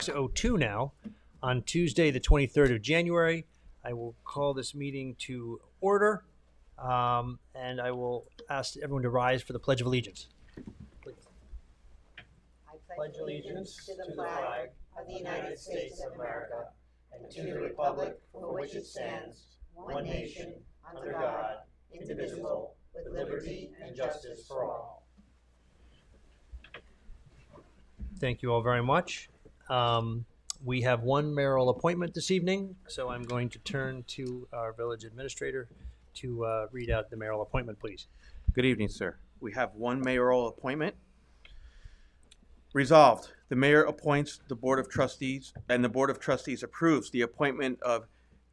6:02 now on Tuesday, the 23rd of January. I will call this meeting to order, and I will ask everyone to rise for the Pledge of Allegiance. Please. I pledge allegiance to the flag of the United States of America and to the republic for which it stands, one nation, under God, indivisible, with liberty and justice for all. Thank you all very much. We have one mayoral appointment this evening, so I'm going to turn to our village administrator to read out the mayoral appointment, please. Good evening, sir. We have one mayoral appointment. Resolved, the mayor appoints the Board of Trustees, and the Board of Trustees approves the appointment of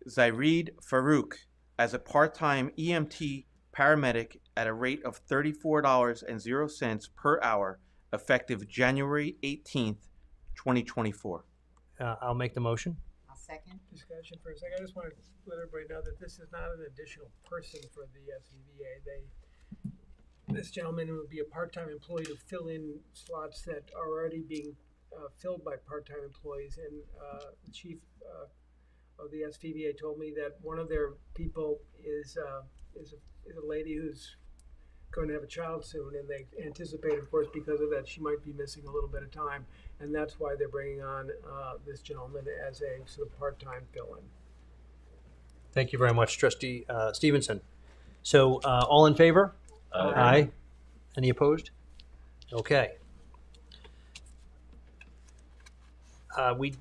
Zaireed Farouk as a part-time EMT paramedic at a rate of $34.00 per hour, effective January 18th, 2024. I'll make the motion. I'll second. Discussion for a second. I just want to let everybody know that this is not an additional person for the SVVA. This gentleman would be a part-time employee to fill in slots that are already being filled by part-time employees. And the chief of the SVVA told me that one of their people is a lady who's going to have a child soon, and they anticipate, of course, because of that, she might be missing a little bit of time, and that's why they're bringing on this gentleman as a sort of part-time fill-in. Thank you very much, Trustee Stevenson. So, all in favor? Aye. Any opposed? Okay. We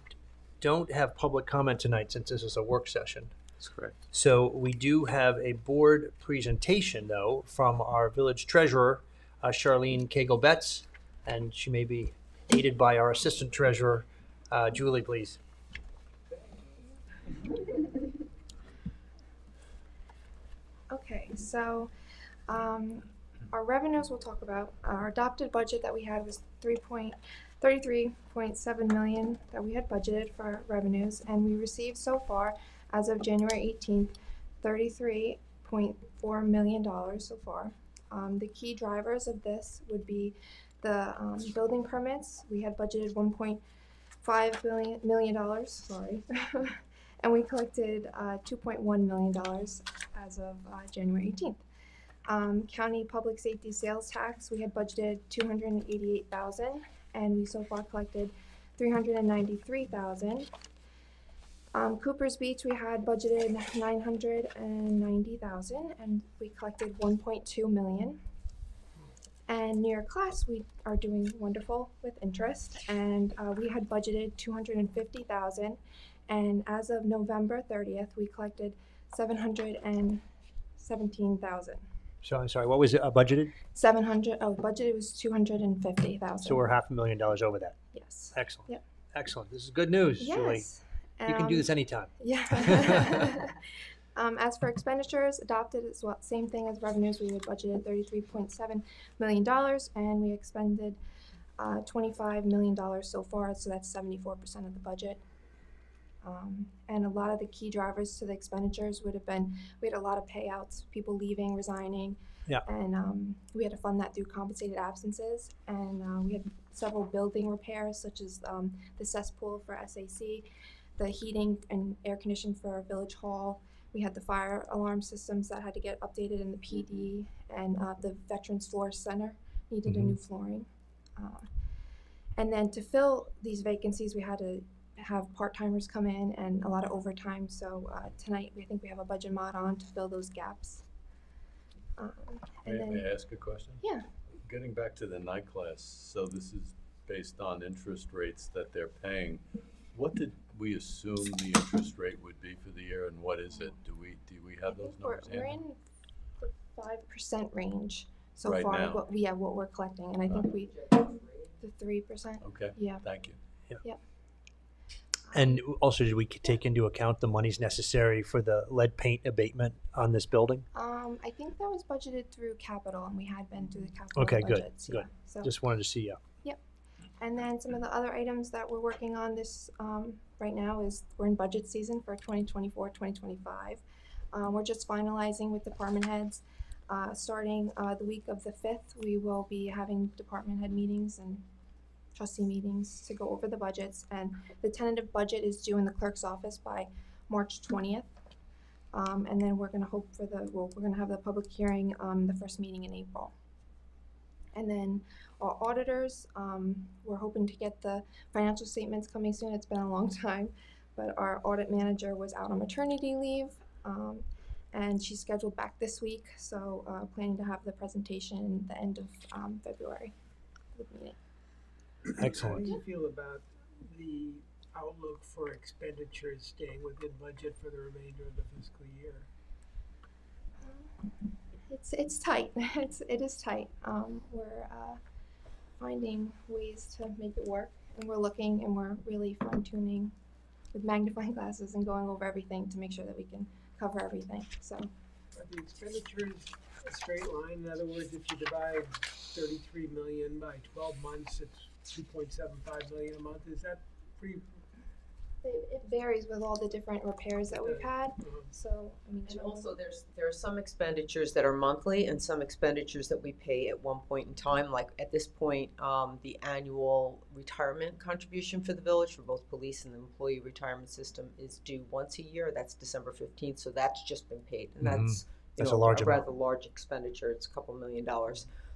don't have public comment tonight since this is a work session. That's correct. So we do have a board presentation, though, from our village treasurer, Charlene Cagle-Betts, and she may be aided by our assistant treasurer, Julie, please. Okay, so our revenues we'll talk about. Our adopted budget that we had was 33.7 million that we had budgeted for revenues, and we received so far, as of January 18th, $33.4 million so far. The key drivers of this would be the building permits. We had budgeted $1.5 million, sorry, and we collected $2.1 million as of January 18th. County public safety sales tax, we had budgeted $288,000, and we so far collected $393,000. Cooper's Beach, we had budgeted $990,000, and we collected $1.2 million. And New York Class, we are doing wonderful with interest, and we had budgeted $250,000, and as of November 30th, we collected $717,000. So I'm sorry, what was it budgeted? Budgeted was $250,000. So we're $500,000 over that. Yes. Excellent. Yep. Excellent. This is good news, Julie. Yes. You can do this anytime. Yeah. As for expenditures, adopted as well, same thing as revenues. We had budgeted $33.7 million, and we expended $25 million so far, so that's 74% of the budget. And a lot of the key drivers to the expenditures would have been, we had a lot of payouts, people leaving, resigning, Yeah. and we had to fund that through compensated absences, and we had several building repairs, such as the cesspool for SAC, the heating and air conditioning for our village hall. We had the fire alarm systems that had to get updated in the PD, and the Veterans Floor Center needed a new flooring. And then to fill these vacancies, we had to have part-timers come in and a lot of overtime. So tonight, we think we have a budget mod on to fill those gaps. May I ask a question? Yeah. Getting back to the night class, so this is based on interest rates that they're paying. What did we assume the interest rate would be for the year, and what is it? Do we have those numbers? We're in the 5% range so Right far. now. What we're collecting, and I think the 3%. Okay. Yeah. Thank you. Yep. And also, did we take into account the monies necessary for the lead paint abatement on this building? I think that was budgeted through capital, and we had been through the capital Okay, good, budgets. good. Yeah. So, Just wanted to see you. and then some of the other items that we're working on this right now is we're in budget season for 2024-2025. We're just finalizing with department heads. Starting the week of the 5th, we will be having department head meetings and trustee meetings to go over the budgets, and the tentative budget is due in the clerk's office by March 20th. And then we're gonna we're gonna have the public hearing, the first meeting in April. And then our auditors, we're hoping to get the financial statements coming soon. It's been a long time, but our audit manager was out on maternity leave, and she's scheduled back this week, so planning to have the presentation the end of February for the meeting. Excellent. How do you feel about the outlook for expenditures staying within budget for the remainder of the fiscal year? It's tight. It is tight. We're finding ways to make it work, and we're looking and we're really fine tuning with magnifying glasses and going over everything to make sure that we can cover everything. So. Are the expenditures a straight line? In other words, if you divide 33 million by 12 months, it's 2.75 million a month. Is that pretty? It varies with all the different repairs that we've had. So, I mean, And also, there are some expenditures that are monthly and some expenditures that we pay at one point in time. Like at this point, the annual retirement contribution for the village for both police and the employee retirement system is due once a year. That's December 15th. So that's just been paid, and that's That's a large amount. rather large expenditure. It's a couple $1 million.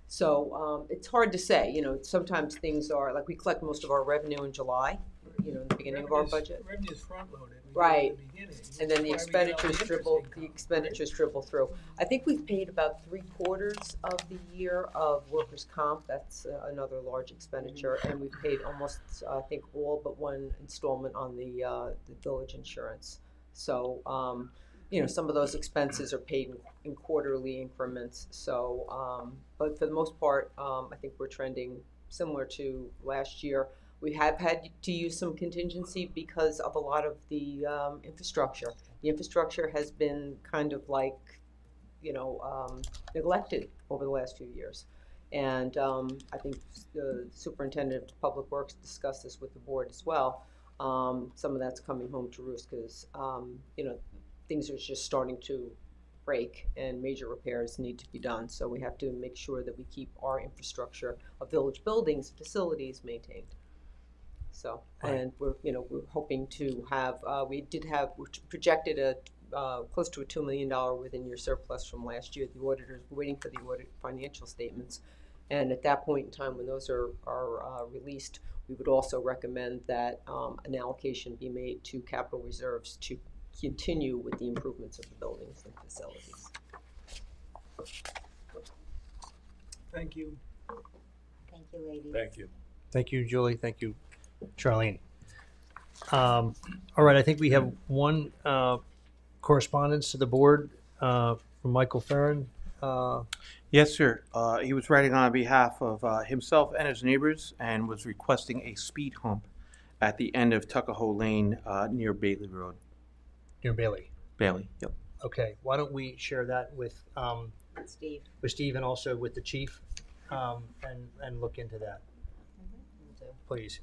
So it's hard to say. Sometimes things are like we collect most of our revenue in July. In the beginning of our budget. Revenue's front-loaded. Right. At the beginning. And then the That's why we get all expenditures dribble through. I think we've paid about 3/4 of the year of workers' comp. That's another large expenditure. And we've paid almost, I think, all but one installment on the village insurance. So, some of those expenses are paid in quarterly increments. So, but for the most part, I think we're trending similar to last year. We have had to use some contingency because of a lot of the infrastructure. The infrastructure has been kind of like, neglected over the last few years. And I think the superintendent of public works discussed this with the board as well. Some of that's coming home to roost because, things are just starting to break and major repairs need to be done. So we have to make sure that we keep our infrastructure of village buildings, facilities maintained. So, and we're hoping to have, we projected close to a $2 million within-year surplus from last year. The auditors were waiting for the audit financial statements. And at that point in time, when those are released, we would also recommend that an allocation be made to capital reserves to continue with the improvements of the buildings and facilities. Thank you. Thank you, ladies. Thank you. Thank you, Julie. Thank you, Charlene. All right, I think we have one correspondence to the board from Michael Farron. Yes, sir. He was writing on behalf of himself and his neighbors and was requesting a speed hump at the end of Tuckahoe Lane near Bailey Road. Near Bailey. Bailey, yep. Okay, why don't we share that with Steve and also with the chief and look into that, please.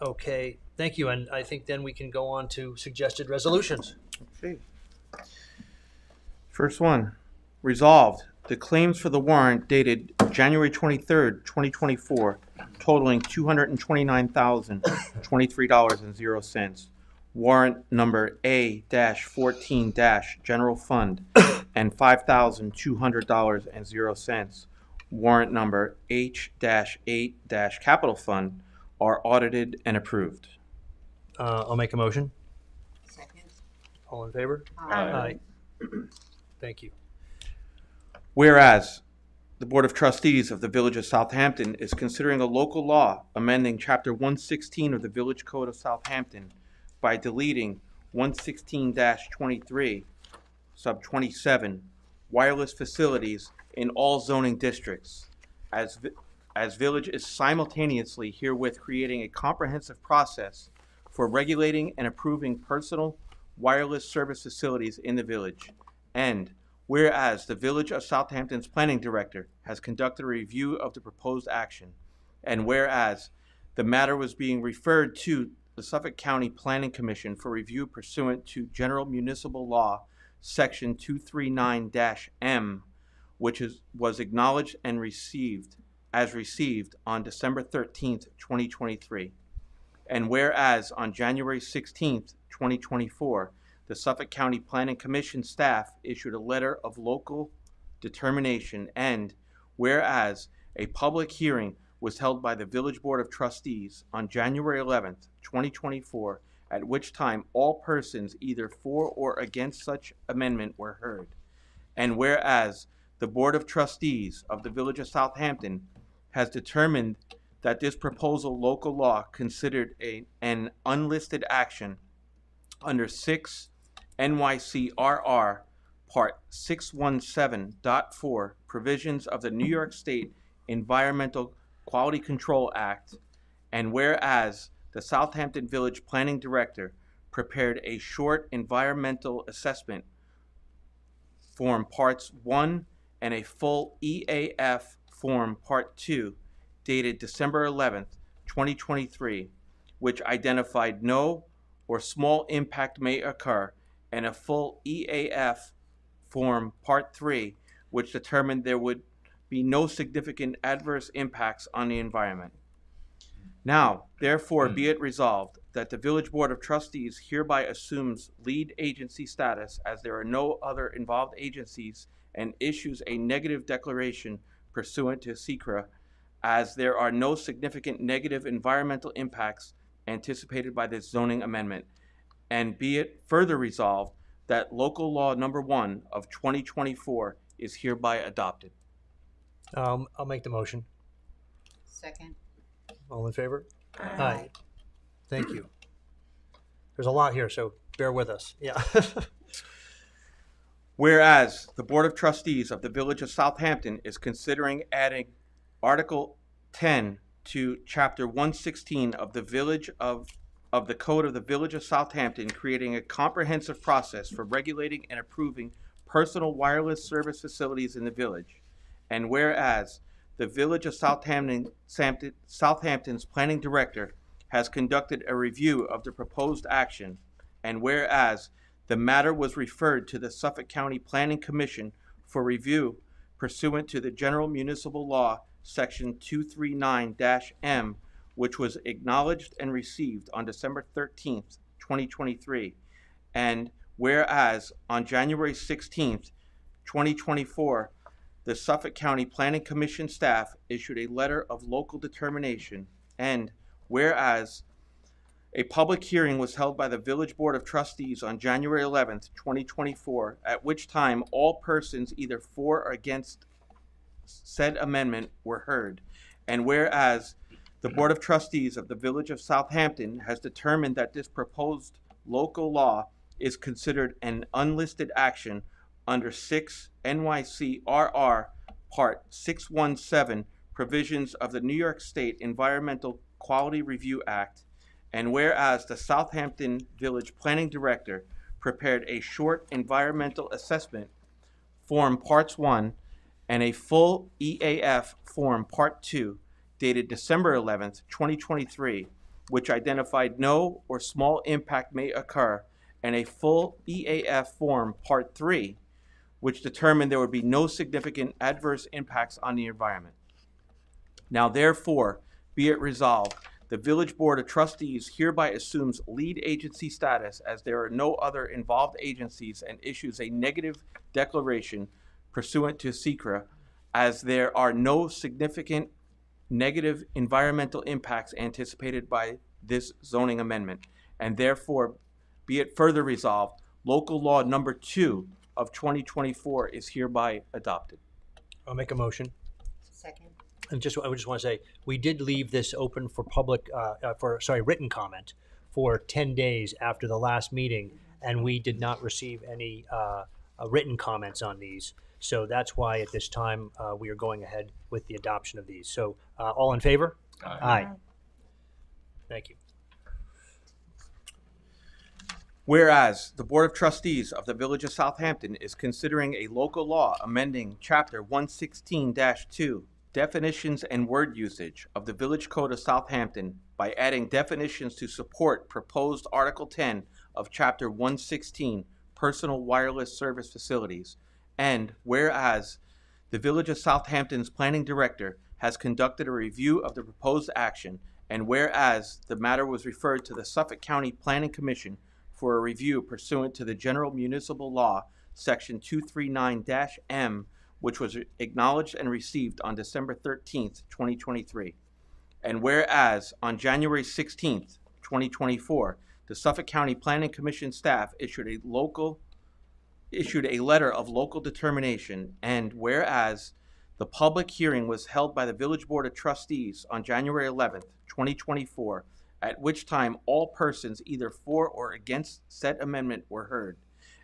Okay, thank you. And I think then we can go on to suggested resolutions. Okay. First one, resolved. The claims for the warrant dated January 23rd, 2024, totaling $229,023.00. Warrant number A-14- General Fund and $5,200.00. Warrant number H-8- Capital Fund are audited and approved. I'll make a motion. Second. All in favor? Aye. Thank you. Whereas the Board of Trustees of the Village of Southampton is considering a local law amending Chapter 116 of the Village Code of Southampton by deleting 116-23, sub 27, wireless facilities in all zoning districts, as Village is simultaneously herewith creating a comprehensive process for regulating and approving personal wireless service facilities in the Village. And whereas the Village of Southampton's Planning Director has conducted a review of the proposed action, and whereas the matter was being referred to the Suffolk County Planning Commission for review pursuant to General Municipal Law, Section 239-M, which was acknowledged and received as received on December 13th, 2023. And whereas on January 16th, 2024, the Suffolk County Planning Commission staff issued a letter of local determination, and whereas a public hearing was held by the Village Board of Trustees on January 11th, 2024, at which time all persons either for or against such amendment were heard. And whereas the Board of Trustees of the Village of Southampton has determined that this proposal local law considered an unlisted action under 6 NYCRR Part 617.4 provisions of the New York State Environmental Quality Control Act, and whereas the Southampton Village Planning Director prepared a short environmental assessment form Parts 1 and a full EAF form Part 2 dated December 11th, 2023, which identified no or small impact may occur, and a full EAF form Part 3, which determined there would be no significant adverse impacts on the environment. Now, therefore, be it resolved that the Village Board of Trustees hereby assumes lead agency status as there are no other involved agencies, and issues a negative declaration pursuant to SECRA as there are no significant negative environmental impacts anticipated by this zoning amendment. And be it further resolved that local law number 1 of 2024 is hereby adopted. I'll make the motion. Second. All in favor? Aye. Thank you. There's a lot here, so bear with us. Yeah. Whereas the Board of Trustees of the Village of Southampton is considering adding Article 10 to Chapter 116 of the the Code of the Village of Southampton, creating a comprehensive process for regulating and approving personal wireless service facilities in the village. And whereas the Village of Southampton's Planning Director has conducted a review of the proposed action, and whereas the matter was referred to the Suffolk County Planning Commission for review pursuant to the General Municipal Law, Section 239-M, which was acknowledged and received on December 13th, 2023. And whereas on January 16th, 2024, the Suffolk County Planning Commission staff issued a letter of local determination, and whereas a public hearing was held by the Village Board of Trustees on January 11th, 2024, at which time all persons either for or against said amendment were heard. And whereas the Board of Trustees of the Village of Southampton has determined that this proposed local law is considered an unlisted action under 6 NYCRR Part 617 provisions of the New York State Environmental Quality Review Act, and whereas the Southampton Village Planning Director prepared a short environmental assessment form Parts 1 and a full EAF form Part 2 dated December 11th, 2023, which identified no or small impact may occur, and a full EAF form Part 3, which determined there would be no significant adverse impacts on the environment. Now therefore, be it resolved, the Village Board of Trustees hereby assumes lead agency status as there are no other involved agencies, and issues a negative declaration pursuant to SECRA as there are no significant negative environmental impacts anticipated by this zoning amendment. And therefore, be it further resolved, local law number 2 of 2024 is hereby adopted. I'll make a motion. Second. And I just want to say, we did leave this open for written comment for 10 days after the last meeting, and we did not receive any written comments on these. So that's why at this time we are going ahead with the adoption of these. So all in favor? Aye. Thank you. Whereas the Board of Trustees of the Village of Southampton is considering a local law amending Chapter 116-2, Definitions and Word Usage of the Village Code of Southampton by adding definitions to support proposed Article 10 of Chapter 116, Personal Wireless Service Facilities. And whereas the Village of Southampton's Planning Director has conducted a review of the proposed action, and whereas the matter was referred to the Suffolk County Planning Commission for a review pursuant to the General Municipal Law, Section 239-M, which was acknowledged and received on December 13th, 2023. And whereas on January 16th, 2024, the Suffolk County Planning Commission staff issued a letter of local determination, and whereas the public hearing was held by the Village Board of Trustees on January 11th, 2024, at which time all persons either for or against said amendment were heard.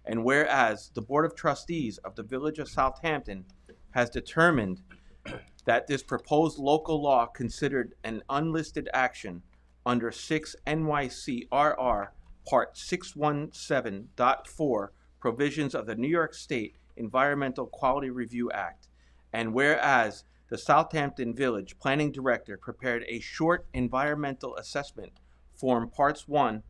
And whereas the Board of Trustees of the Village of Southampton has determined that this proposed local law considered an unlisted action under 6 NYCRR Part 617.4 provisions of the New York State Environmental Quality Review Act. And whereas the Southampton Village Planning Director prepared a short environmental assessment form Parts 1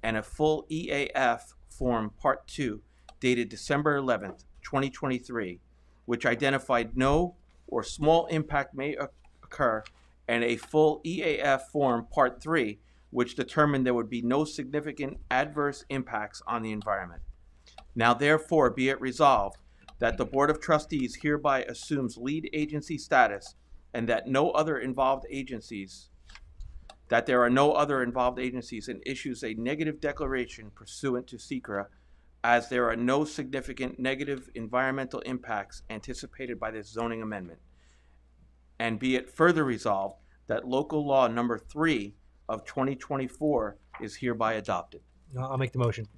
and a full EAF form Part 2 dated December 11th, 2023, which identified no or small impact may occur, and a full EAF form Part 3, which determined there would be no significant adverse impacts on the environment. Now therefore be it resolved that the Board of Trustees hereby assumes lead agency status, and that there are no other involved agencies, and issues a negative declaration pursuant to SECRA, as there are no significant negative environmental impacts anticipated by this zoning amendment. And be it further resolved that local law number 3 of 2024 is hereby adopted. I'll make the motion.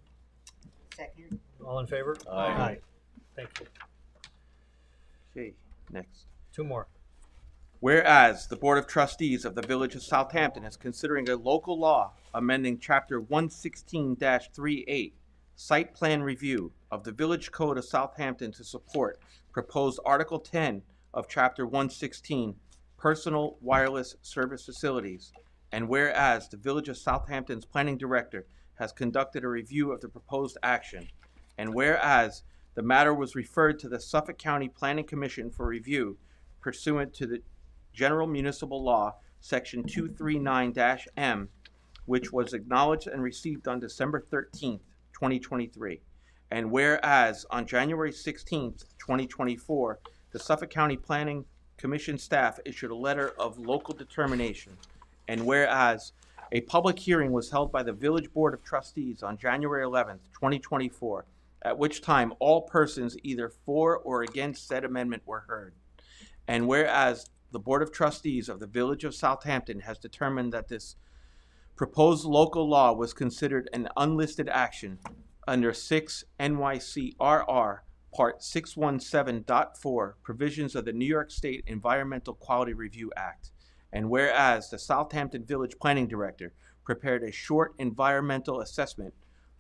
Second. All in favor? Aye. Thank you. Okay, next. 2 more. Whereas the Board of Trustees of the Village of Southampton is considering a local law amending Chapter 116-38, Site Plan Review of the Village Code of Southampton to support proposed Article 10 of Chapter 116, Personal Wireless Service Facilities, and whereas the Village of Southampton's Planning Director has conducted a review of the proposed action, and whereas the matter was referred to the Suffolk County Planning Commission for review pursuant to the General Municipal Law, Section 239-M, which was acknowledged and received on December 13th, 2023. And whereas on January 16th, 2024, the Suffolk County Planning Commission staff issued a letter of local determination. And whereas a public hearing was held by the Village Board of Trustees on January 11th, 2024, at which time all persons either for or against said amendment were heard. And whereas the Board of Trustees of the Village of Southampton has determined that this proposed local law was considered an unlisted action under 6 NYCRR Part 617.4 provisions of the New York State Environmental Quality Review Act. And whereas the Southampton Village Planning Director prepared a short environmental assessment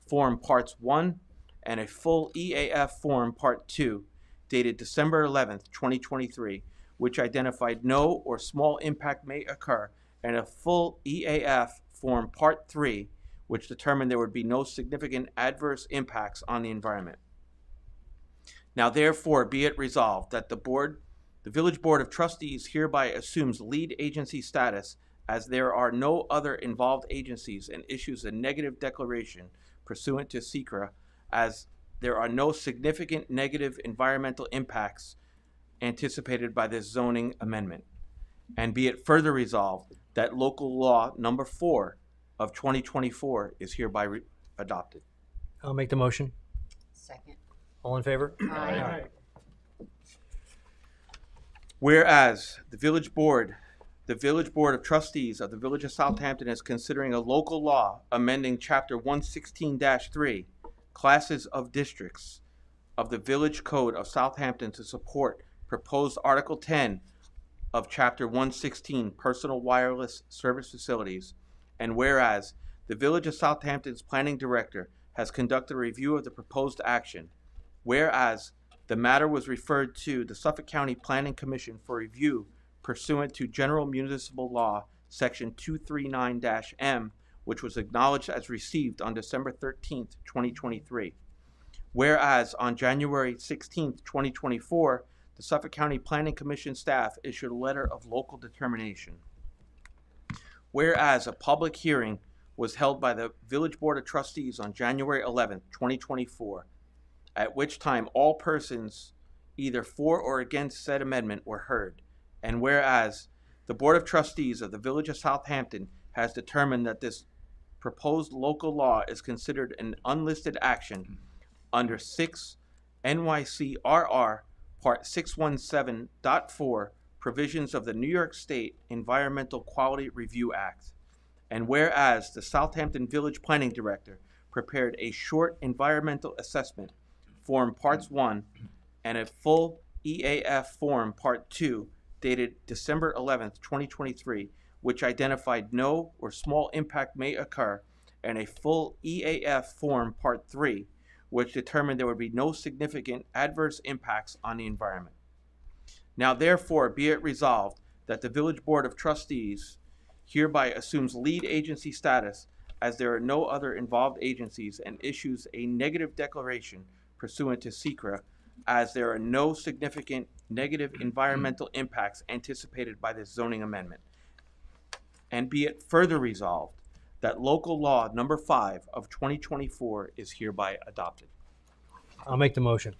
form Parts 1 and a full EAF form Part 2 dated December 11th, 2023, which identified no or small impact may occur, and a full EAF form Part 3, which determined there would be no significant adverse impacts on the environment. Now therefore be it resolved that the Village Board of Trustees hereby assumes lead agency status, as there are no other involved agencies, and issues a negative declaration pursuant to SECRA, as there are no significant negative environmental impacts anticipated by this zoning amendment. And be it further resolved that local law number 4 of 2024 is hereby adopted. I'll make the motion. Second. All in favor? Aye. Whereas the Village Board of Trustees of the Village of Southampton is considering a local law amending Chapter 116-3, Classes of Districts of the Village Code of Southampton to support proposed Article 10 of Chapter 116, Personal Wireless Service Facilities, and whereas the Village of Southampton's Planning Director has conducted a review of the proposed action, whereas the matter was referred to the Suffolk County Planning Commission for review pursuant to General Municipal Law, Section 239-M, which was acknowledged as received on December 13th, 2023. Whereas on January 16th, 2024, the Suffolk County Planning Commission staff issued a letter of local determination. Whereas a public hearing was held by the Village Board of Trustees on January 11th, 2024, at which time all persons either for or against said amendment were heard. And whereas the Board of Trustees of the Village of Southampton has determined that this proposed local law is considered an unlisted action under 6 NYCRR Part 617.4 provisions of the New York State Environmental Quality Review Act. And whereas the Southampton Village Planning Director prepared a short environmental assessment, Form Parts 1, and a full EAF Form Part 2, dated December 11th, 2023, which identified no or small impact may occur, and a full EAF Form Part 3, which determined there would be no significant adverse impacts on the environment. Now therefore be it resolved that the Village Board of Trustees hereby assumes lead agency status as there are no other involved agencies and issues a negative declaration pursuant to SECRA as there are no significant negative environmental impacts anticipated by this zoning amendment. And be it further resolved that local law number 5 of 2024 is hereby adopted. I'll make the motion.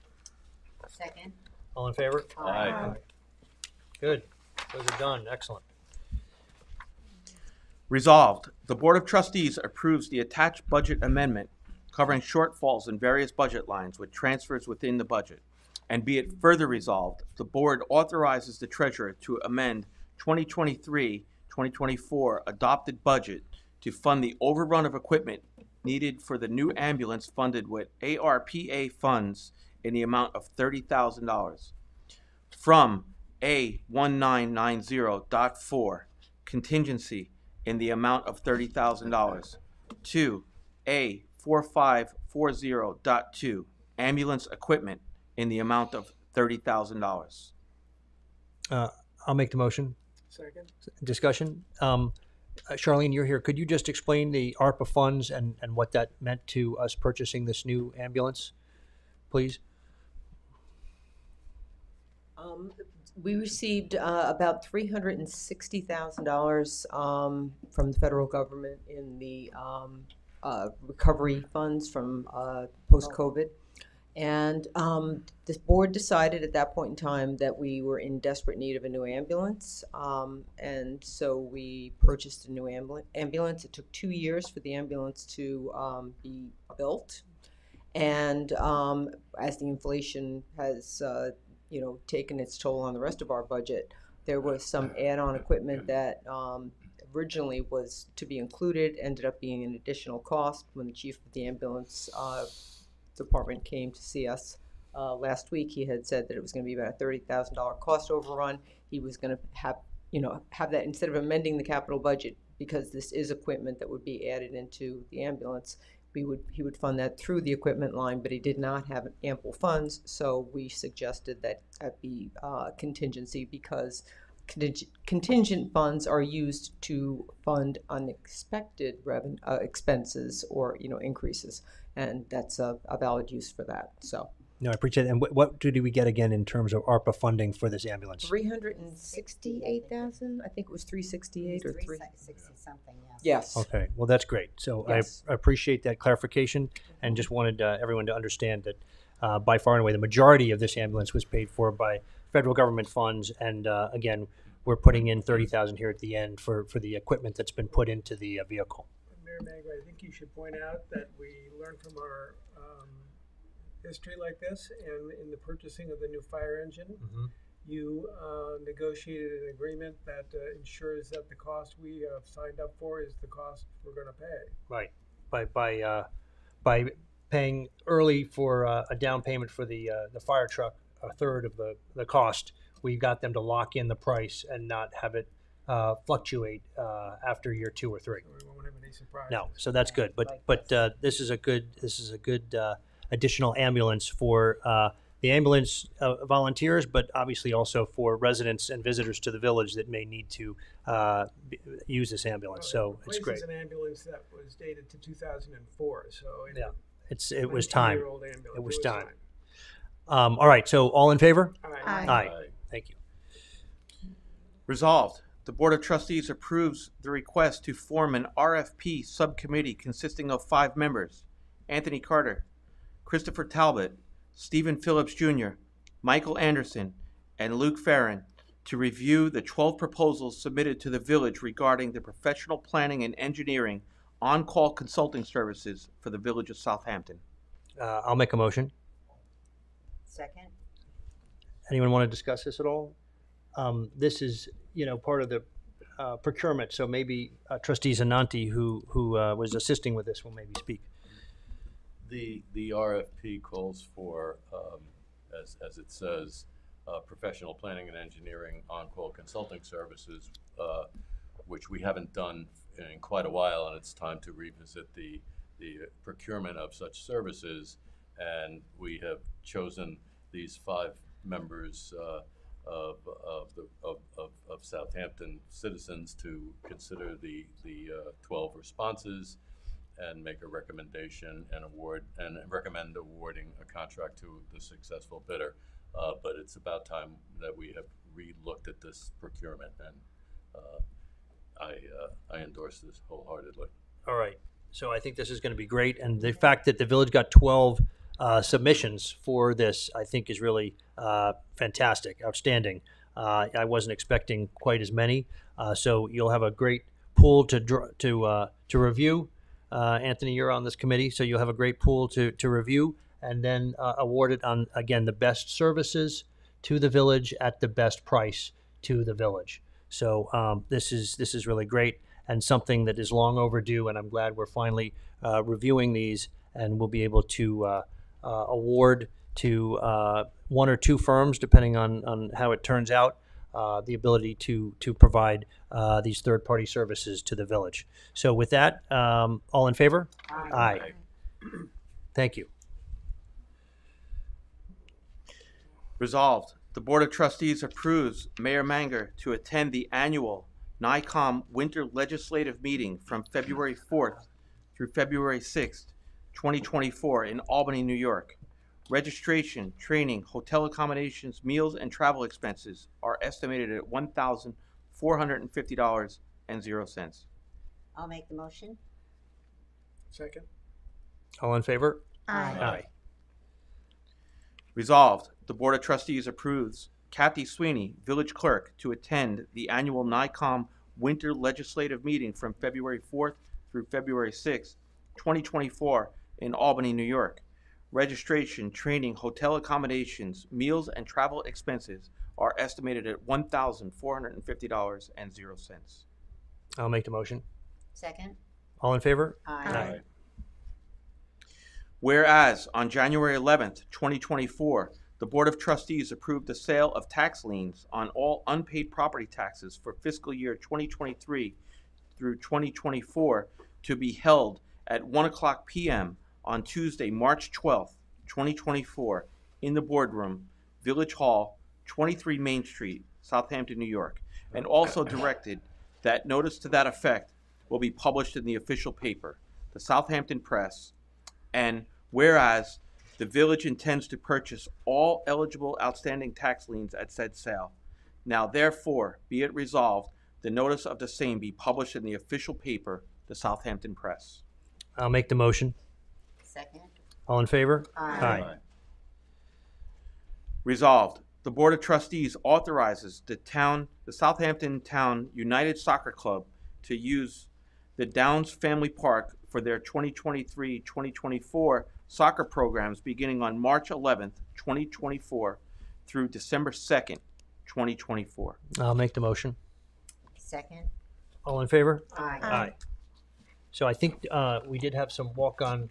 Second. All in favor? Aye. Good. Those are done. Excellent. Resolved, the Board of Trustees approves the attached budget amendment covering shortfalls in various budget lines with transfers within the budget. And be it further resolved, the Board authorizes the Treasurer to amend 2023-2024 adopted budget to fund the overrun of equipment needed for the new ambulance funded with ARPA funds in the amount of $30,000 from A1990.4 contingency in the amount of $30,000 to A4540.2 ambulance equipment in the amount of $30,000. I'll make the motion. Second. Discussion. Charlene, you're here. Could you just explain the ARPA funds and what that meant to us purchasing this new ambulance, please? We received about $360,000 from the federal government in the recovery funds from post-COVID. And this board decided at that point in time that we were in desperate need of a new ambulance. And so we purchased a new ambulance. It took 2 years for the ambulance to be built. And as the inflation has taken its toll on the rest of our budget, there was some add-on equipment that originally was to be included, ended up being an additional cost. When the chief of the ambulance department came to see us last week, he had said that it was going to be about a $30,000 cost overrun. He was going to have that instead of amending the capital budget, because this is equipment that would be added into the ambulance. He would fund that through the equipment line, but he did not have ample funds, so we suggested that that be contingency, because contingent funds are used to fund unexpected expenses or expenses, and that's a valid use for that. So. No, I appreciate it. And what did we get again in terms of ARPA funding for this ambulance? 368,000. I think it was 368 or 360 something. Yes. Okay. Well, that's great. So yes. I appreciate that clarification, and just wanted everyone to understand that by far and away the majority of this ambulance was paid for by federal government funds, and again, we're putting in $30,000 here at the end for the equipment that's been put into the vehicle. Mayor Magro, I think you should point out that we learned from our history like this, and in the purchasing of the new fire engine, you negotiated an agreement that ensures that the cost we have signed up for is the cost we're going to pay. Right. By paying early for a down payment for the fire truck, a third of the cost, we got them to lock in the price and not have it fluctuate after year 2 or 3. So we won't have any surprises. No, so that's good. But this is a good additional ambulance for the ambulance volunteers, but obviously also for residents and visitors to the village that may need to use this ambulance. So it's great. It's an ambulance that was dated to 2004. So it was time. Ambulance. It was time. All right. So all in favor? Aye. Aye. Thank you. Resolved, the Board of Trustees approves the request to form an RFP subcommittee consisting of 5 members: Anthony Carter, Christopher Talbot, Stephen Phillips Jr., Michael Anderson, and Luke Farron, to review the 12 proposals submitted to the village regarding the professional planning and engineering on-call consulting services for the village of Southampton. I'll make a motion. Second? Anyone want to discuss this at all? This is, part of the procurement, so maybe Trustee Zananti, who was assisting with this, will maybe speak. The RFP calls for, as it says, professional planning and engineering on-call consulting services, which we haven't done in quite a while, and it's time to revisit the procurement of such services. And we have chosen these 5 members of Southampton citizens to consider the 12 responses and make a recommendation and recommend awarding a contract to the successful bidder. But it's about time that we have re-looked at this procurement, and I endorse this wholeheartedly. All right. So I think this is going to be great, and the fact that the village got 12 submissions for this, I think, is really fantastic, outstanding. I wasn't expecting quite as many, so you'll have a great pool to review. Anthony, you're on this committee, so you'll have a great pool to review, and then award it on, again, the best services to the village at the best price to the village. So this is really great, and something that is long overdue, and I'm glad we're finally reviewing these, and we'll be able to award to 1 or 2 firms, depending on how it turns out, the ability to provide these third-party services to the village. So with that, all in favor? Aye. Thank you. Resolved, the Board of Trustees approves Mayor Manger to attend the annual NICOM Winter Legislative Meeting from February 4th through February 6th, 2024 in Albany, New York. Registration, training, hotel accommodations, meals, and travel expenses are estimated at $1,450.00. I'll make the motion. Second? All in favor? Aye. Resolved, the Board of Trustees approves Kathy Sweeney, Village Clerk, to attend the annual NICOM Winter Legislative Meeting from February 4th through February 6th, 2024 in Albany, New York. Registration, training, hotel accommodations, meals, and travel expenses are estimated at $1,450.00. I'll make the motion. Second? All in favor? Aye. Whereas on January 11th, 2024, the Board of Trustees approved the sale of tax liens on all unpaid property taxes for fiscal year 2023 through 2024 to be held at 1:00 p.m. on Tuesday, March 12th, 2024, in the boardroom, Village Hall, 23 Main Street, Southampton, New York, and also directed that notice to that effect will be published in the official paper, the Southampton Press, and whereas the village intends to purchase all eligible outstanding tax liens at said sale. Now therefore, be it resolved, the notice of the same be published in the official paper, the Southampton Press. I'll make the motion. Second? All in favor? Aye. Resolved, the Board of Trustees authorizes the Southampton Town United Soccer Club to use the Downs Family Park for their 2023-2024 soccer programs beginning on March 11th, 2024 through December 2nd, 2024. I'll make the motion. Second? All in favor? Aye. So I think we did have some walk-on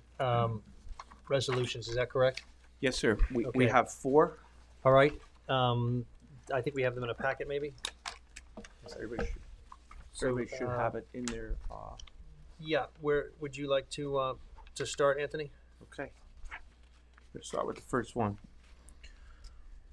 resolutions. Is that correct? Yes, sir. We Okay. have 4. All right. I think we have them in a packet, maybe. Everybody should have it in there. Yeah. Where would you like to start, Anthony? Okay. Let's start with the first one.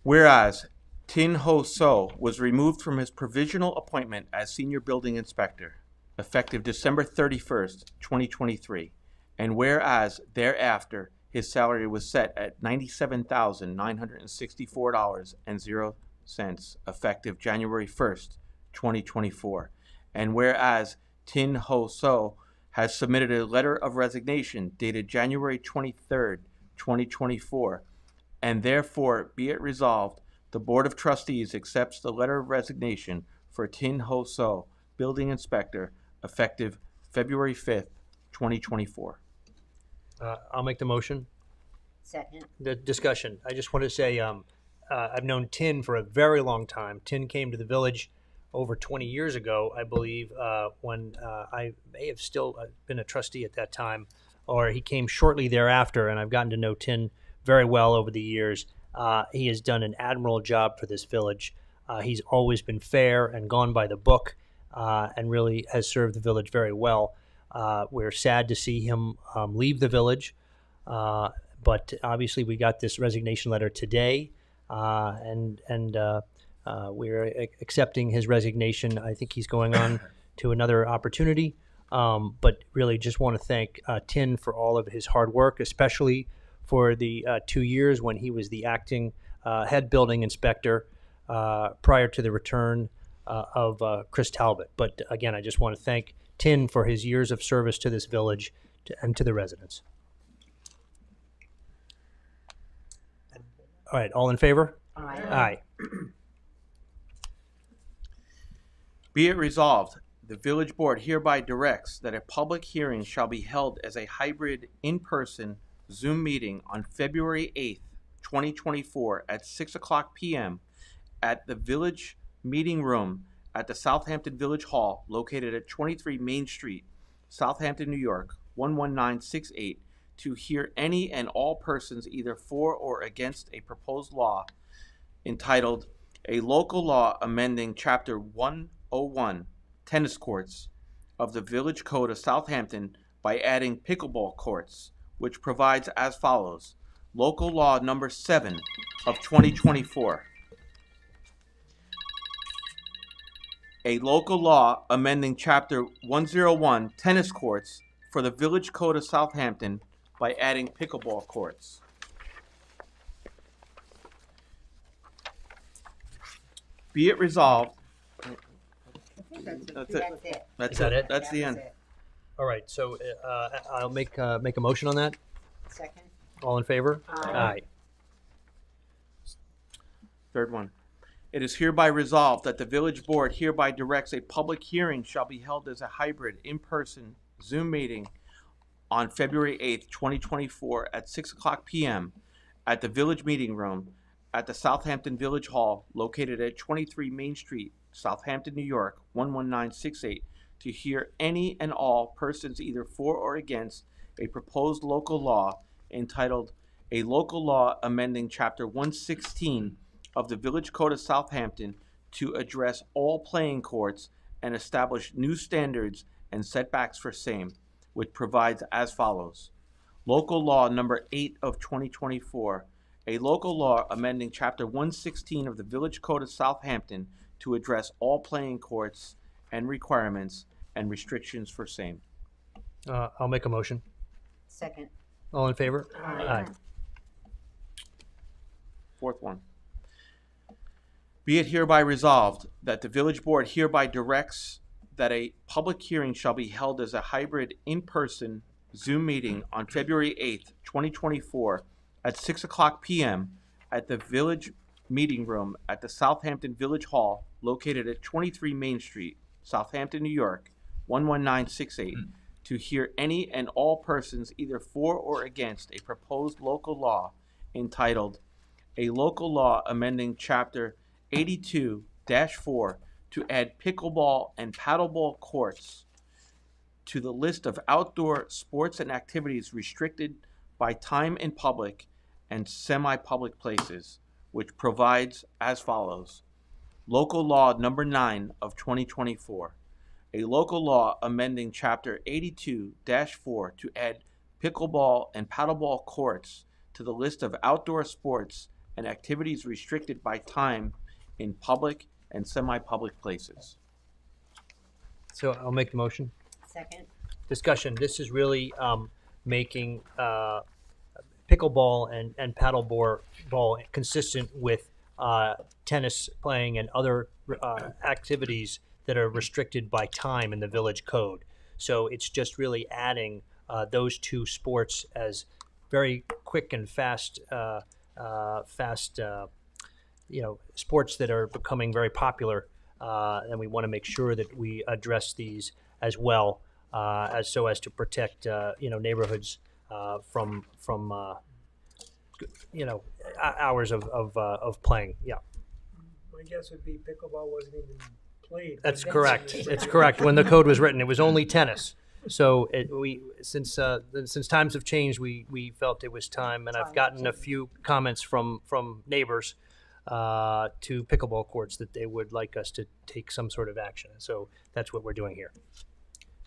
Whereas Tin Ho So was removed from his provisional appointment as senior building inspector, effective December 31st, 2023, and whereas thereafter his salary was set at $97,964.00 effective January 1st, 2024. And whereas Tin Ho So has submitted a letter of resignation dated January 23rd, 2024, and therefore be it resolved, the Board of Trustees accepts the letter of resignation for Tin Ho So, Building Inspector, effective February 5th, 2024. I'll make the motion. Second. The discussion. I just want to say I've known Tin for a very long time. Tin came to the village over 20 years ago, I believe, when I may have still been a trustee at that time, or he came shortly thereafter, and I've gotten to know Tin very well over the years. He has done an admirable job for this village. He's always been fair and gone by the book, and really has served the village very well. We're sad to see him leave the village, but obviously we got this resignation letter today, and we're accepting his resignation. I think he's going on to another opportunity, but really just want to thank Tin for all of his hard work, especially for the 2 years when he was the acting head building inspector prior to the return of Chris Talbot. But again, I just want to thank Tin for his years of service to this village and to the residents. All right, all in favor? Aye. Be it resolved, the village board hereby directs that a public hearing shall be held as a hybrid in-person Zoom meeting on February 8th, 2024 at 6:00 p.m. at the village meeting room at the Southampton Village Hall located at 23 Main Street, Southampton, New York, 11968, to hear any and all persons either for or against a proposed law entitled A Local Law Amending Chapter 101, Tennis Courts, of the Village Code of Southampton by adding pickleball courts, which provides as follows. Local Law Number 7 of 2024. A local law amending Chapter 101, Tennis Courts, for the Village Code of Southampton by adding pickleball courts. Be it resolved. That's it. That's Is that it? That's the end. That's it. All right, so I'll make a motion on that. Second. All in favor? Aye. Third one. It is hereby resolved that the village board hereby directs a public hearing shall be held as a hybrid in-person Zoom meeting on February 8th, 2024 at 6:00 p.m. at the village meeting room at the Southampton Village Hall located at 23 Main Street, Southampton, New York, 11968, to hear any and all persons either for or against a proposed local law entitled A Local Law Amending Chapter 116 of the Village Code of Southampton to address all playing courts and establish new standards and setbacks for same, which provides as follows. Local Law Number 8 of 2024, a local law amending Chapter 116 of the Village Code of Southampton to address all playing courts and requirements and restrictions for same. I'll make a motion. Second. All in favor? Aye. Fourth one. Be it hereby resolved that the village board hereby directs that a public hearing shall be held as a hybrid in-person Zoom meeting on February 8th, 2024 at 6:00 p.m. at the village meeting room at the Southampton Village Hall located at 23 Main Street, Southampton, New York, 11968, to hear any and all persons either for or against a proposed local law entitled A Local Law Amending Chapter 82-4 to add pickleball and paddleball courts to the list of outdoor sports and activities restricted by time in public and semi-public places, which provides as follows. Local Law Number 9 of 2024. A local law amending Chapter 82-4 to add pickleball and paddleball courts to the list of outdoor sports and activities restricted by time in public and semi-public places. So I'll make the motion. Second. Discussion. This is really making pickleball and paddleboard ball consistent with tennis playing and other activities that are restricted by time in the village code. So it's just really adding those two sports as very quick and fast, sports that are becoming very popular, and we want to make sure that we address these as well, as so as to protect neighborhoods from hours of playing. Yeah, My guess would be pickleball wasn't even played. that's when correct. was It's written. correct. When the code was written, it was only tennis. So since times have changed, we felt it was time, and I've gotten a few comments from neighbors to pickleball courts that they would like us to take some sort of action. So that's what we're doing here.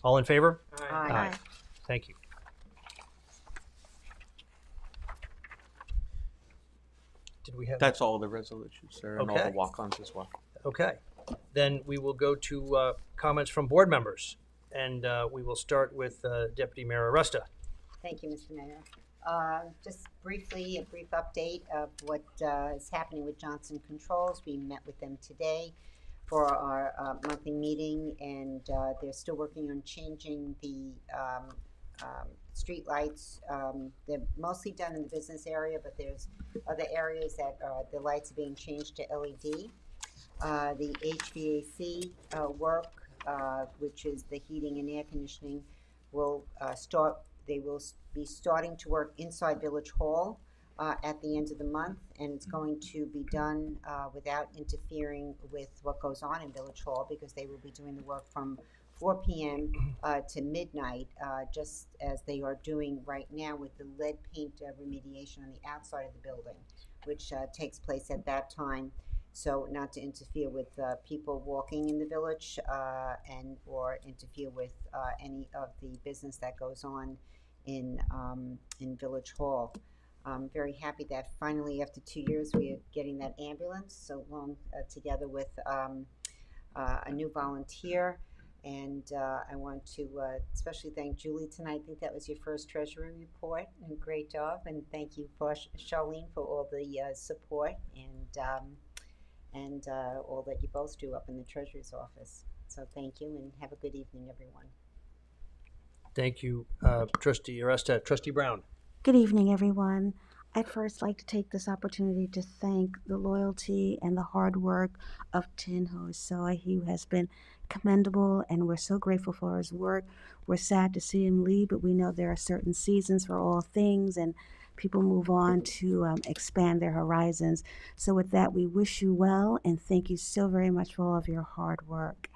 All in favor? Aye. Thank you. Did we have? That's all the resolutions, sir, and all the Okay. walk-ons as well. Okay. Then we will go to comments from board members, and we will start with Deputy Mayor Aresta. Thank you, Mr. Mayor. Just briefly, a brief update of what is happening with Johnson Controls. We met with them today for our monthly meeting, and they're still working on changing the street lights. They're mostly done in the business area, but there's other areas that the lights are being changed to LED. The HVAC work, which is the heating and air conditioning, will start. They will be starting to work inside Village Hall at the end of the month, and it's going to be done without interfering with what goes on in Village Hall, because they will be doing the work from 4 p.m. To midnight, just as they are doing right now with the lead paint remediation on the outside of the building, which takes place at that time. So not to interfere with people walking in the village and or interfere with any of the business that goes on in Village Hall. I'm very happy that finally, after 2 years, we are getting that ambulance, so long together with a new volunteer. And I want to especially thank Julie tonight. I think that was your first Treasury report, and great job. And thank you for Charlene for all the support and all that you both do up in the Treasurer's office. So thank you, and have a good evening, everyone. Thank you, Trustee Aresta. Trustee Brown. Good evening, everyone. I'd first like to take this opportunity to thank the loyalty and the hard work of Tin Ho Soy. He has been commendable, and we're so grateful for his work. We're sad to see him leave, but we know there are certain seasons for all things, and people move on to expand their horizons. So with that, we wish you well, and thank you so very much for all of your hard work.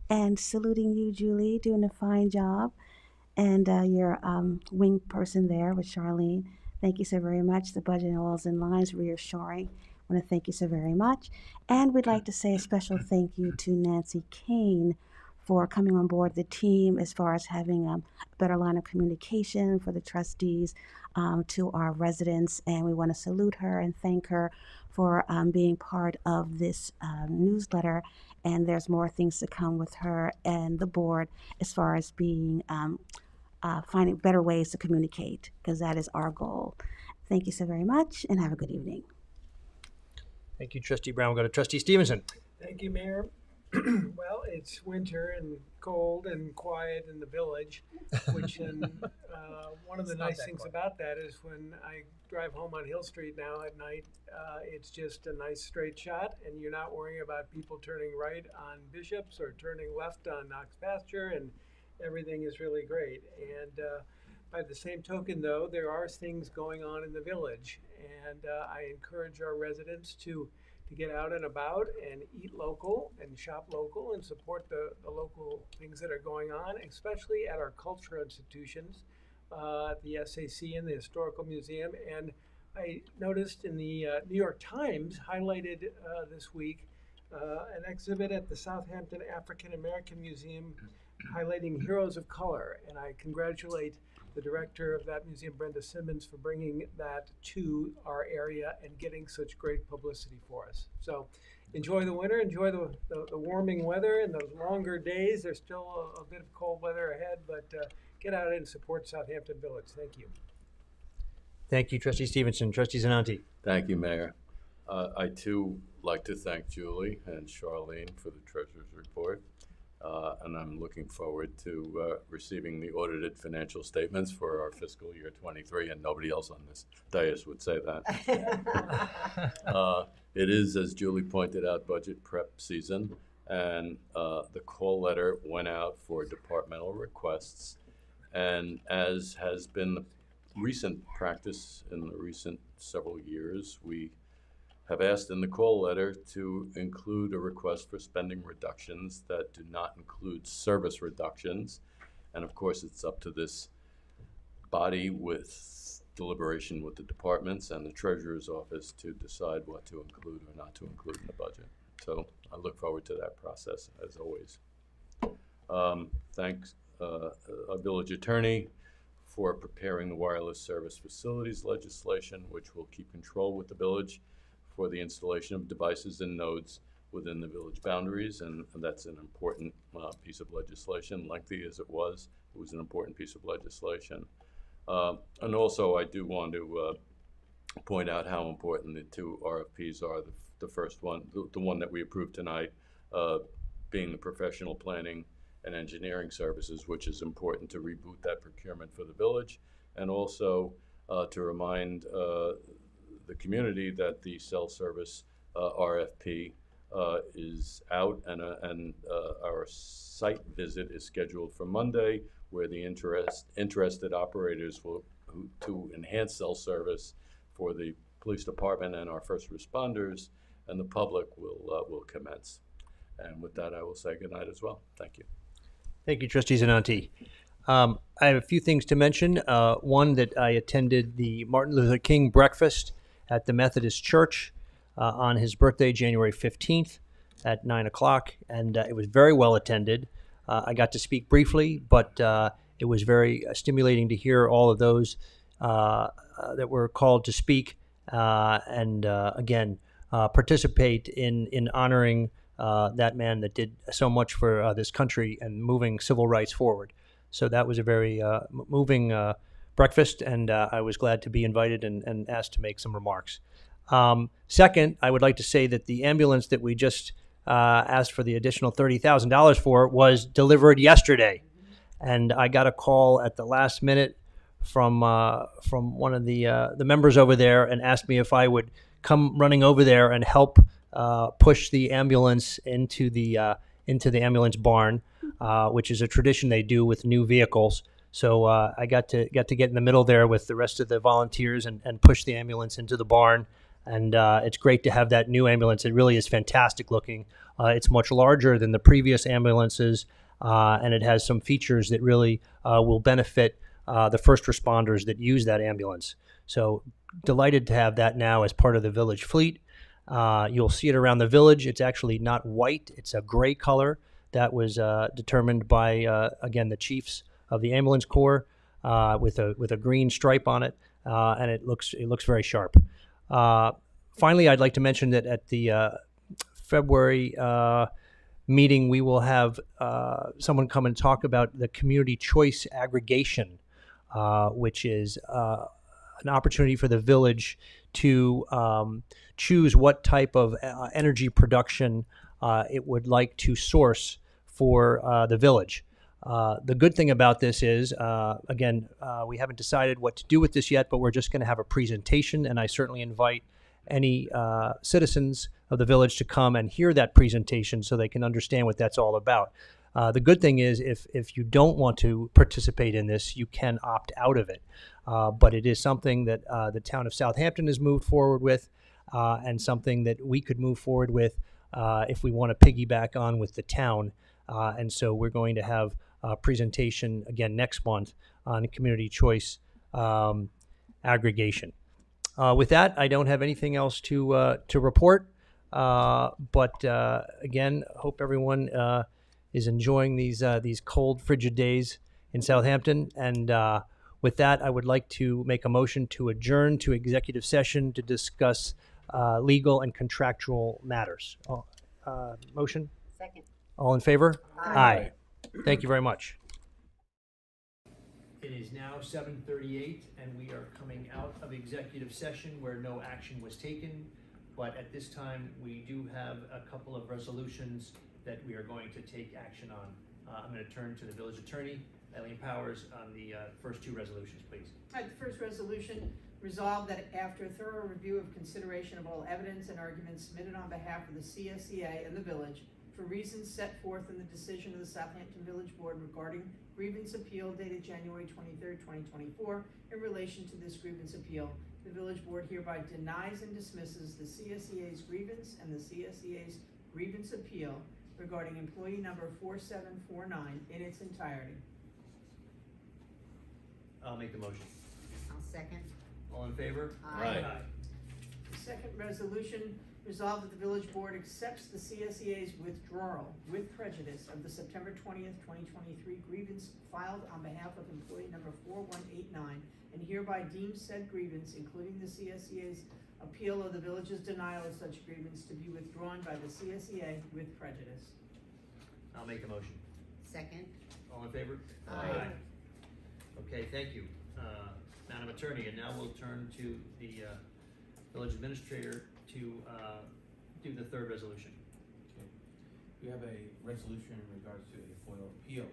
And saluting you, Julie, doing a fine job. And your wing person there with Charlene. Thank you so very much. The budget and all is in line is reassuring. I want to thank you so very much. And we'd like to say a special thank you to Nancy Kane for coming on board the team as far as having a better line of communication for the trustees to our residents. And we want to salute her and thank her for being part of this newsletter. And there's more things to come with her and the board as far as being finding better ways to communicate, because that is our goal. Thank you so very much, and have a good evening. Thank you, Trustee Brown. We'll go to Trustee Stevenson. Thank you, Mayor. Well, it's winter and cold and quiet in the village, which one of the nice things about that is when I drive home on Hill Street now at night, it's just a nice straight shot, and you're not worrying about people turning right on Bishops or turning left on Knox Pasture, and everything is really great. And by the same token, though, there are things going on in the village, and I encourage our residents to get out and about and eat local and shop local and support the local things that are going on, especially at our cultural institutions, the SAC and the Historical Museum. And I noticed in the New York Times highlighted this week an exhibit at the Southampton African American Museum highlighting heroes of color, and I congratulate the director of that museum, Brenda Simmons, for bringing that to our area and getting such great publicity for us. So enjoy the winter, enjoy the warming weather and those longer days. There's still a bit of cold weather ahead, but get out and support Southampton Village. Thank you. Thank you, Trustee Stevenson. Trustee Zananti. Thank you, Mayor. I too like to thank Julie and Charlene for the treasurer's report. And I'm looking forward to receiving the audited financial statements for our fiscal year 23, and nobody else on this dais would say that. It is, as Julie pointed out, budget prep season, and the call letter went out for departmental requests. And as has been the recent practice in the recent several years, we have asked in the call letter to include a request for spending reductions that do not include service reductions. And of course, it's up to this body with deliberation with the departments and the treasurer's office to decide what to include or not to include in the budget. So I look forward to that process, as always. Thanks, our village attorney, for preparing the wireless service facilities legislation, which will keep control with the village for the installation of devices and nodes within the village boundaries, and that's an important piece of legislation. Lengthy as it was an important piece of legislation. And also, I do want to point out how important the two RFPs are. The first one, the one that we approved tonight, being the professional planning and engineering services, which is important to reboot that procurement for the village, and also to remind the community that the cell service RFP is out, and our site visit is scheduled for Monday, where the interested operators to enhance cell service for the police department and our first responders and the public will commence. And with that, I will say good night as well. Thank you. Thank you, Trustee Zananti. I have a few things to mention. One, that I attended the Martin Luther King breakfast at the Methodist Church on his birthday, January 15th at 9 o'clock, and it was very well attended. I got to speak briefly, but it was very stimulating to hear all of those that were called to speak and again, participate in honoring that man that did so much for this country and moving civil rights forward. So that was a very moving breakfast, and I was glad to be invited and asked to make some remarks. Second, I would like to say that the ambulance that we just asked for the additional $30,000 for was delivered yesterday. And I got a call at the last minute from one of the members over there and asked me if I would come running over there and help push the ambulance into the ambulance barn, which is a tradition they do with new vehicles. So I got to get in the middle there with the rest of the volunteers and push the ambulance into the barn. And it's great to have that new ambulance. It really is fantastic looking. It's much larger than the previous ambulances, and it has some features that really will benefit the first responders that use that ambulance. So delighted to have that now as part of the village fleet. You'll see it around the village. It's actually not white. It's a gray color that was determined by, again, the chiefs of the ambulance corps with a green stripe on it, and it looks very sharp. Finally, I'd like to mention that at the February meeting, we will have someone come and talk about the community choice aggregation, which is an opportunity for the village to choose what type of energy production it would like to source for the village. The good thing about this is, again, we haven't decided what to do with this yet, but we're just going to have a presentation, and I certainly invite any citizens of the village to come and hear that presentation so they can understand what that's all about. The good thing is if you don't want to participate in this, you can opt out of it. But it is something that the town of Southampton has moved forward with, and something that we could move forward with if we want to piggyback on with the town. And so we're going to have a presentation again next month on community choice aggregation. With that, I don't have anything else to report. But again, hope everyone is enjoying these cold, frigid days in Southampton. And with that, I would like to make a motion to adjourn to executive session to discuss legal and contractual matters. Motion? Second. All in favor? Aye. Thank you very much. It is now 7:38, and we are coming out of executive session where no action was taken. But at this time, we do have a couple of resolutions that we are going to take action on. I'm going to turn to the village attorney, Eileen Powers, on the first two resolutions, please. All right, the first resolution, resolved that after a thorough review of consideration of all evidence and arguments submitted on behalf of the CSEA and the village, for reasons set forth in the decision of the Southampton Village Board regarding grievance appeal dated January 23rd, 2024, in relation to this grievance appeal, the village board hereby denies and dismisses the CSEA's grievance and the CSEA's grievance appeal regarding employee number 4749 in its entirety. I'll make the motion. I'll second. All in favor? Aye. The second resolution, resolved that the village board accepts the CSEA's withdrawal with prejudice of the September 20th, 2023 grievance filed on behalf of employee number 4189 and hereby deems said grievance, including the CSEA's appeal of the village's denial of such grievance, to be withdrawn by the CSEA with prejudice. I'll make the motion. Second. All in favor? Aye. Okay, thank you, Madam Attorney, and now we'll turn to the village administrator to do the third resolution. Okay. We have a resolution in regards to a FOIL appeal.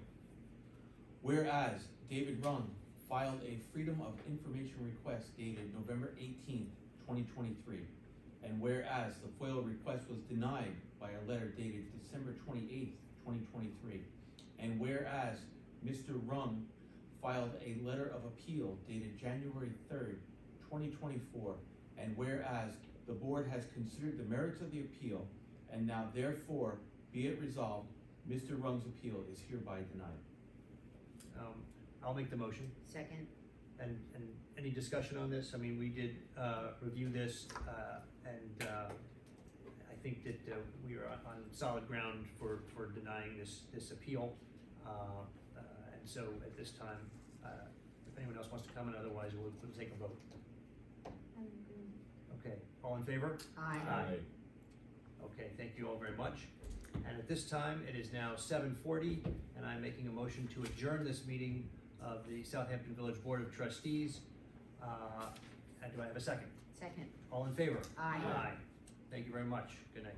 Whereas David Rung filed a Freedom of Information request dated November 18th, 2023, and whereas the FOIL request was denied by a letter dated December 28th, 2023, and whereas Mr. Rung filed a letter of appeal dated January 3rd, 2024, and whereas the board has considered the merits of the appeal, and now therefore be it resolved, Mr. Rung's appeal is hereby denied. I'll make the motion. Second. And any discussion on this? I mean, we did review this, and I think that we are on solid ground for denying this appeal. And so at this time, if anyone else wants to comment, otherwise we'll take a vote. Okay, all in favor? Aye. Okay, thank you all very much. And at this time, it is now 7:40, and I'm making a motion to adjourn this meeting of the Southampton Village Board of Trustees. And do I have a second? Second. All in favor? Aye. Thank you very much. Good night.